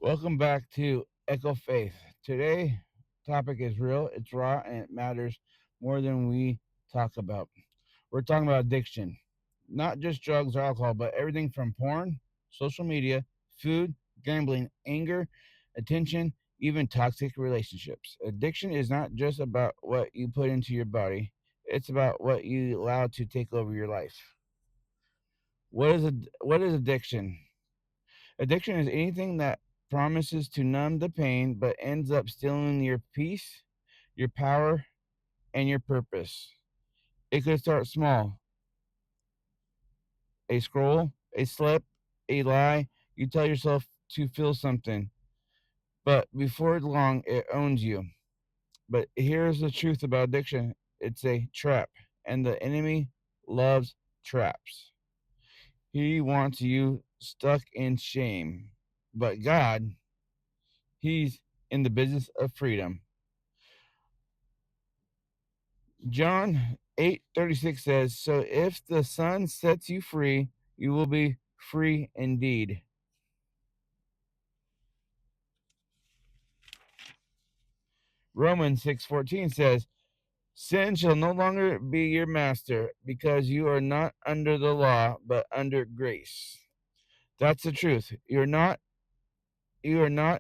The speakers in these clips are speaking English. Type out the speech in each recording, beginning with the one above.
Welcome back to Echo Faith. Today topic is real, it's raw, and it matters more than we talk about. We're talking about addiction. Not just drugs or alcohol, but everything from porn, social media, food, gambling, anger, attention, even toxic relationships. Addiction is not just about what you put into your body, it's about what you allow to take over your life. What is addiction? Addiction is anything that promises to numb the pain but ends up stealing your peace, your power, and your purpose. It could start small, a scroll, a slip, a lie. You tell yourself to feel something, but before long, it owns you. But here's the truth about addiction, it's a trap, and the enemy loves traps. He wants you stuck in shame. But God, He's in the business of freedom. John 8:36 says, "So if the Son sets you free, you will be free indeed." Romans 6:14 says, "Sin shall no longer be your master, because you are not under the law, but under grace." That's the truth. You are not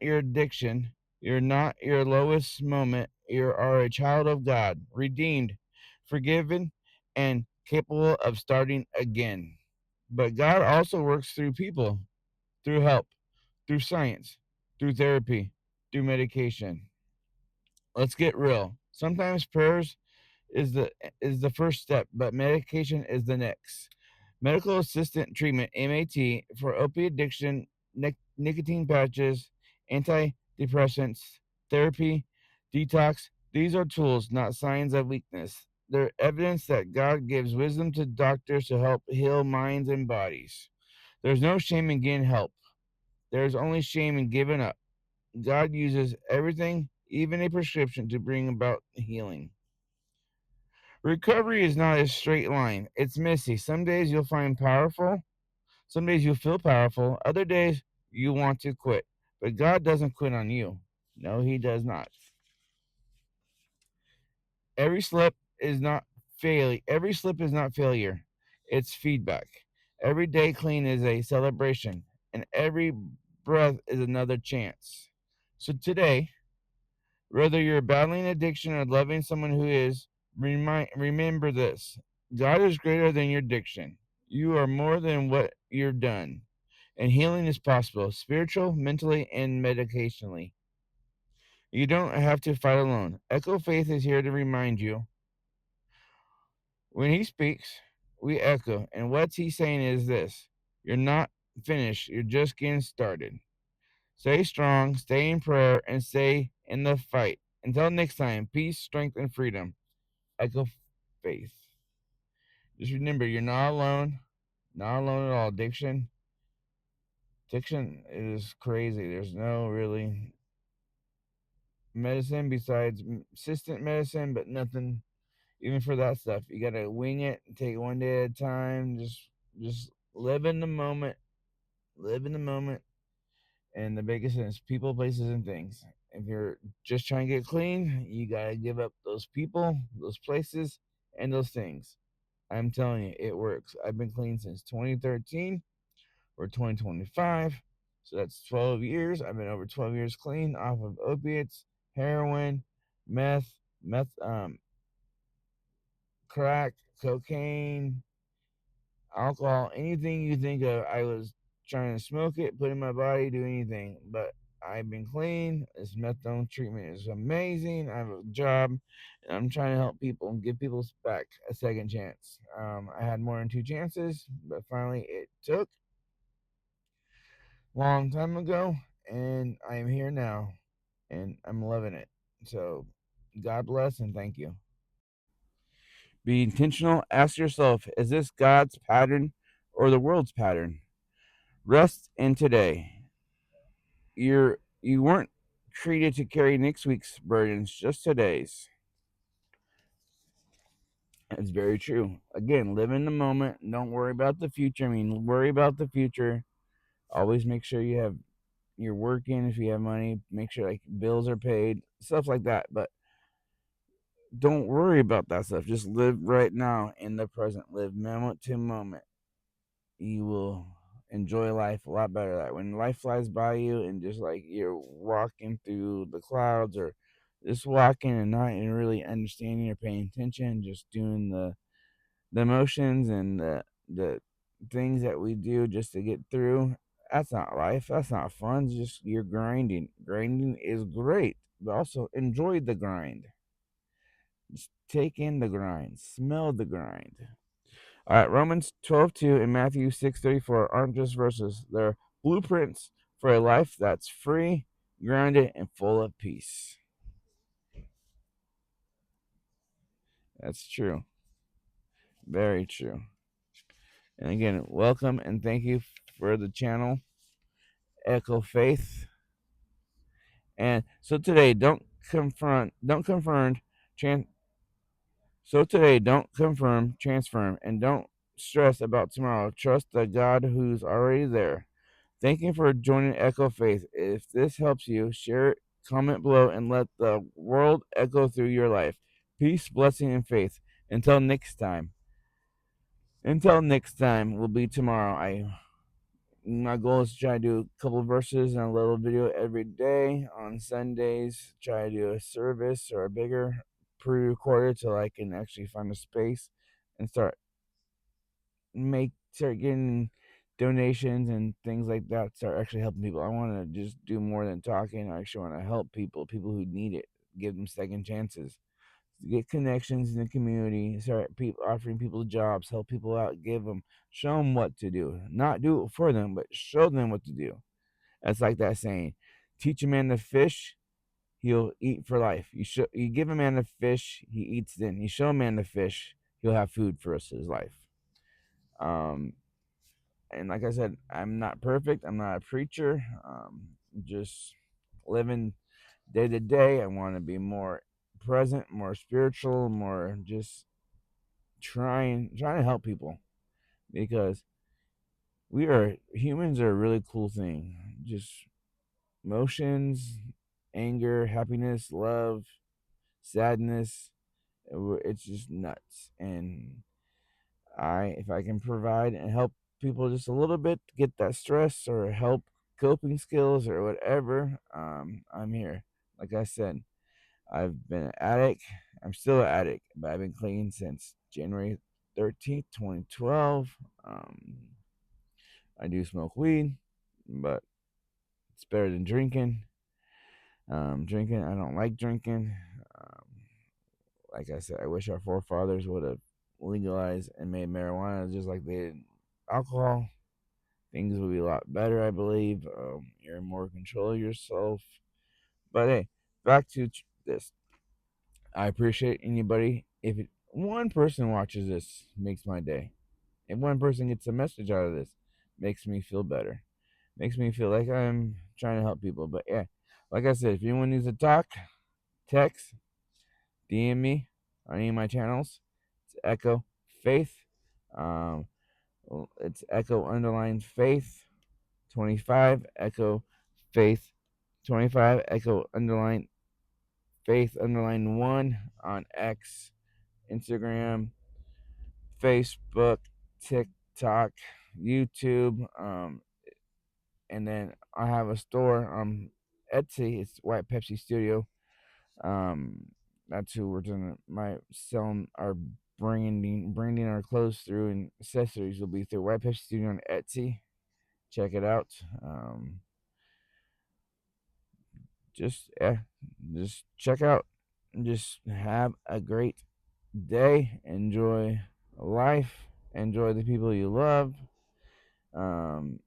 your addiction. You're not your lowest moment. You are a child of God, redeemed, forgiven, and capable of starting again. But God also works through people, through help, through science, through therapy, through medication. Let's get real. Sometimes prayers is the first step, but medication is the next. Medical assistant treatment (MAT) for opiate addiction, nicotine patches, antidepressants, therapy, detox. These are tools, not signs of weakness. They're evidence that God gives wisdom to doctors to help heal minds and bodies. There's no shame in getting help. There's only shame in giving up. God uses everything, even a prescription, to bring about healing. Recovery is not a straight line. It's messy. Some days you'll find powerful, some days you'll feel powerful, other days you want to quit. But God doesn't quit on you. No, He does not. Every slip is not Every slip is not failure. It's feedback. Every day clean is a celebration, and every breath is another chance. So today, whether you're battling addiction or loving someone who is, remember this: God is greater than your addiction. You are more than what you're done. And healing is possible, spiritual, mentally, and medicationally. You don't have to fight alone. Echo Faith is here to remind you when He speaks, we echo. And what He's saying is this: you're not finished, you're just getting started. Stay strong, stay in prayer, and stay in the fight. Until next time, peace, strength, and freedom. Echo Faith. Just remember, you're not alone. Not alone at all. Addiction is crazy. There's no really medicine besides assistant medicine, but nothing even for that stuff. You gotta wing it and take it one day at a time. Just live in the moment. Live in the moment. And the biggest thing is people, places, and things. If you're just trying to get clean, you gotta give up those people, those places, and those things. I'm telling you, it works. I've been clean since 2013 or 2025. So that's 12 years. I've been over 12 years clean off of opiates, heroin, meth, crack, cocaine, alcohol, anything you think of. I was trying to smoke it, put it in my body, do anything. But I've been clean. This methadone treatment is amazing. I have a job, and I'm trying to help people and give people back a second chance. I had more than two chances, but finally it took long time ago, and I am here now, and I'm loving it. So, God bless and thank you. Be intentional. Ask yourself: is this God's pattern or the world's pattern? Rest in today. You weren't created to carry next week's burdens, just today's. It's very true. Again, live in the moment. Don't worry about the future. Worry about the future. Always make sure you have you're working, if you have money, make sure like bills are paid, stuff like that. But don't worry about that stuff. Just live right now in the present. Live moment to moment. You will enjoy life a lot better. That when life flies by you and just like you're walking through the clouds or just walking and not even really understanding or paying attention, just doing the motions and the things that we do just to get through. That's not life. That's not fun. It's just you're grinding. Grinding is great, but also enjoy the grind. Just take in the grind. Smell the grind. All right, Romans 12:2 and Matthew 6:34 aren't just verses. They're blueprints for a life that's free, grounded, and full of peace. That's true. Very true. And again, welcome and thank you for the channel, Echo Faith. And so today, don't confront, tran- so today, don't confirm, transform, and don't stress about tomorrow. Trust the God who's already there. Thank you for joining Echo Faith. If this helps you, share it, comment below, and let the world echo through your life. Peace, blessing, and faith. Until next time. Until next time will be tomorrow. My goal is to try to do a couple of verses and a little video every day. On Sundays, try to do a service or a bigger pre-recorded till I can actually find a space and start getting donations and things like that. Start actually helping people. I want to just do more than talking. I actually want to help people who need it, give them second chances, get connections in the community, start offering people jobs, help people out, give them, show them what to do. Not do it for them, but show them what to do. That's like that saying, teach a man to fish, he'll eat for life. You give a man a fish, he eats then. You show a man to fish, he'll have food for the rest of his life. And like I said, I'm not perfect. I'm not a preacher. Just living day to day. I want to be more present, more spiritual, more just trying to help people because humans are a really cool thing. Just emotions, anger, happiness, love, sadness. It's just nuts. And if I can provide and help people just a little bit to get that stress or help coping skills or whatever, I'm here. Like I said, I've been an addict. I'm still an addict, but I've been clean since January 13th, 2012. I do smoke weed, but it's better than drinking. I don't like drinking. Um, like I said, I wish our forefathers would have legalized and made marijuana just like they did alcohol. Things would be a lot better, I believe. You're in more control of yourself. But hey, back to this. I appreciate anybody. One person watches this, makes my day. If one person gets a message out of this, makes me feel better. Makes me feel like I'm trying to help people. But yeah, like I said, if anyone needs to talk, text, DM me on any of my channels. It's Echo Faith. Um, it's Echo underline Faith 25, Echo Faith 25, Echo underline Faith underline 1 on X, Instagram, Facebook, TikTok, YouTube. And then I have a store on Etsy. It's White Pepsi Studio. Um, that's who we're doing my selling our branding our clothes through, and accessories will be through White Pepsi Studio on Etsy. Check it out. Just yeah, just check out. Just have a great day. Enjoy life. Enjoy the people you love. Um,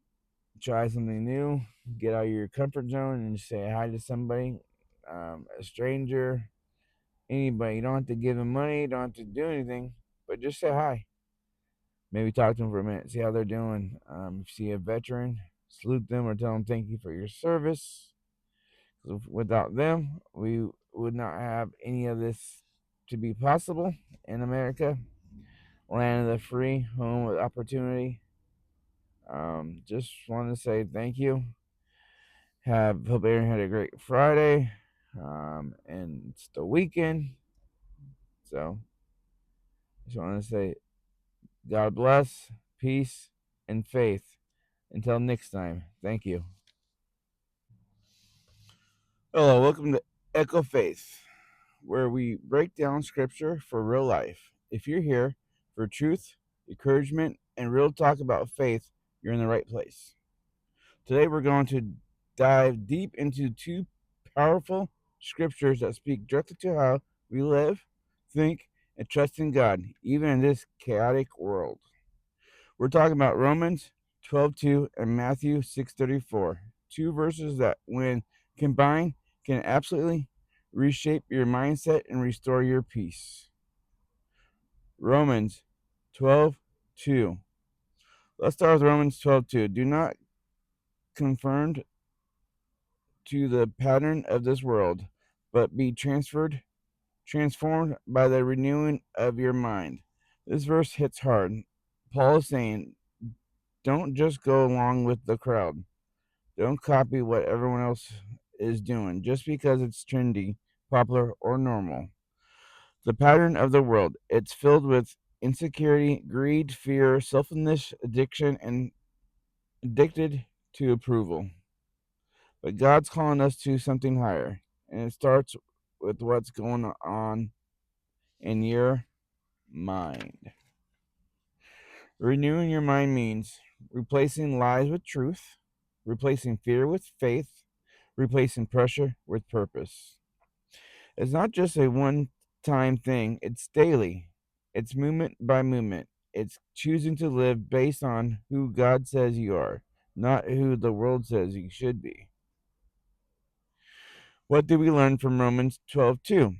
Try something new. Get out of your comfort zone and say hi to somebody, a stranger, anybody. You don't have to give them money. You don't have to do anything, but just say hi. Maybe talk to them for a minute. See how they're doing. See a veteran, salute them or tell them thank you for your service. Without them, we would not have any of this to be possible in America, land of the free, home of opportunity. Just want to say thank you, Hope Aaron had a great Friday. And it's the weekend. So just want to say God bless, peace, and faith. Until next time, thank you. Hello, welcome to Echo Faith, where we break down scripture for real life. If you're here for truth, encouragement, and real talk about faith, you're in the right place. Today we're going to dive deep into two powerful scriptures that speak directly to how we live, think, and trust in God, even in this chaotic world. We're talking about Romans 12:2 and Matthew 6:34, two verses that, when combined, can absolutely reshape your mindset and restore your peace. Romans 12:2. Let's start with Romans 12:2. Do not conform to the pattern of this world, but be transformed by the renewing of your mind. This verse hits hard. Paul is saying, don't just go along with the crowd. Don't copy what everyone else is doing just because it's trendy, popular, or normal. The pattern of the world. It's filled with insecurity, greed, fear, selfishness, addiction, and addicted to approval. But God's calling us to something higher, and it starts with what's going on in your mind. Renewing your mind means replacing lies with truth, replacing fear with faith, replacing pressure with purpose. It's not just a one time thing, it's daily. It's movement by movement. It's choosing to live based on who God says you are, not who the world says you should be. What do we learn from Romans 12:2?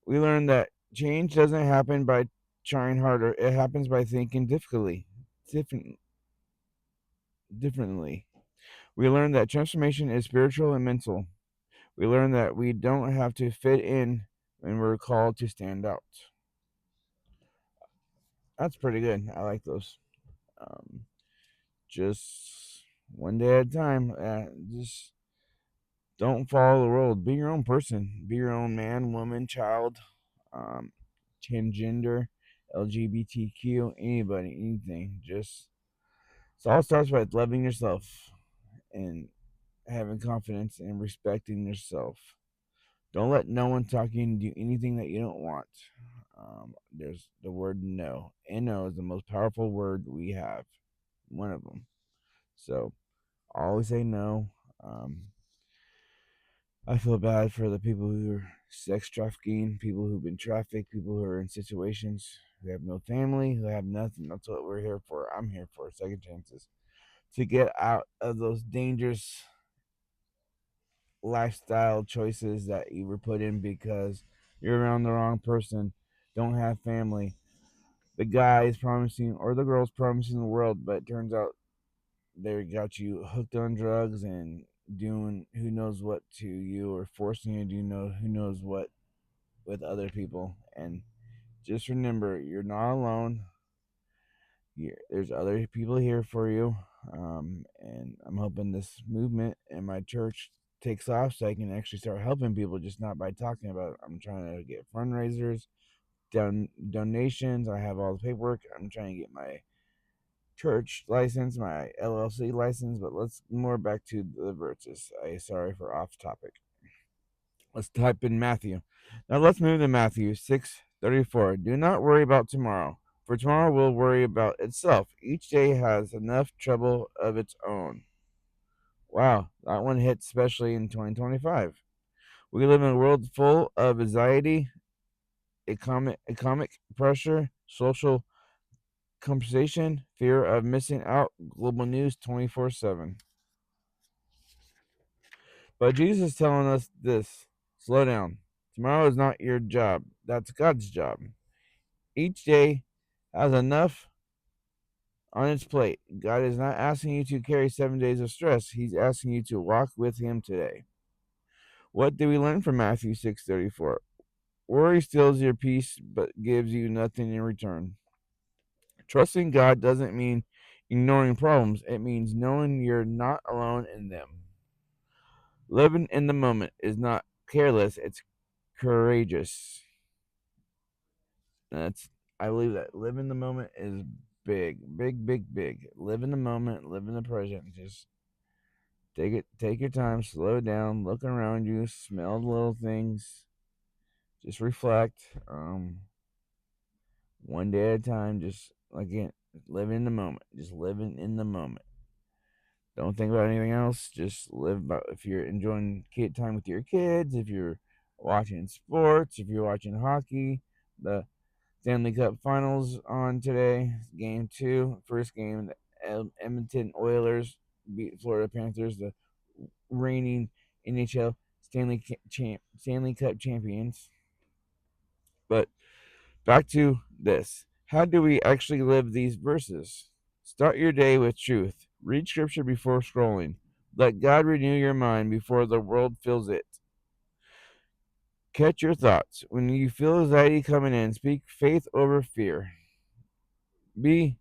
We learn that change doesn't happen by trying harder, it happens by thinking different, differently. We learn that transformation is spiritual and mental. We learn that we don't have to fit in when we're called to stand out. That's pretty good. I like those. Um, just one day at a time. Just don't follow the world. Be your own person. Be your own man, woman, child, um, transgender, LGBTQ, anybody, anything. Just it all starts with loving yourself and having confidence and respecting yourself. Don't let no one talk you into do anything that you don't want. There's the word no. And no is the most powerful word we have. One of them. So always say no. Um, I feel bad for the people who are sex trafficking, people who've been trafficked, people who are in situations who have no family, who have nothing. That's what we're here for. I'm here for second chances to get out of those dangerous lifestyle choices that you were put in because you're around the wrong person, don't have family. The guy is promising, or the girl's promising the world, but it turns out they got you hooked on drugs and doing who knows what to you, or forcing you to do who knows what with other people. And just remember, you're not alone. There's other people here for you. And I'm hoping this movement in my church takes off so I can actually start helping people, just not by talking about it. I'm trying to get fundraisers, donations. I have all the paperwork. I'm trying to get my church license, my LLC license. But let's more back to the verses. Sorry for off topic. Let's type in Matthew. Now let's move to Matthew 6:34. Do not worry about tomorrow, for tomorrow will worry about itself. Each day has enough trouble of its own. Wow, that one hits especially in 2025. We live in a world full of anxiety, economic pressure, social conversation, fear of missing out, global news 24/7. But Jesus is telling us this: slow down. Tomorrow is not your job. That's God's job. Each day has enough on its plate. God is not asking you to carry 7 days of stress. He's asking you to walk with Him today. What do we learn from Matthew 6:34? Worry steals your peace, but gives you nothing in return. Trusting God doesn't mean ignoring problems. It means knowing you're not alone in them. Living in the moment is not careless, it's courageous. That's I believe that live in the moment is big, big, big, big. Live in the moment, live in the present. Just take your time, slow down, look around you, smell the little things, just reflect. One day at a time, just again, live in the moment. Just living in the moment. Don't think about anything else. Just live about if you're enjoying kid time with your kids, if you're watching sports, if you're watching hockey, the Stanley Cup Finals on today. Game two, first game, the Edmonton Oilers beat Florida Panthers, the reigning NHL Stanley Cup champions. But back to this. How do we actually live these verses? Start your day with truth. Read scripture before scrolling. Let God renew your mind before the world fills it. Catch your thoughts. When you feel anxiety coming in, speak faith over fear. Be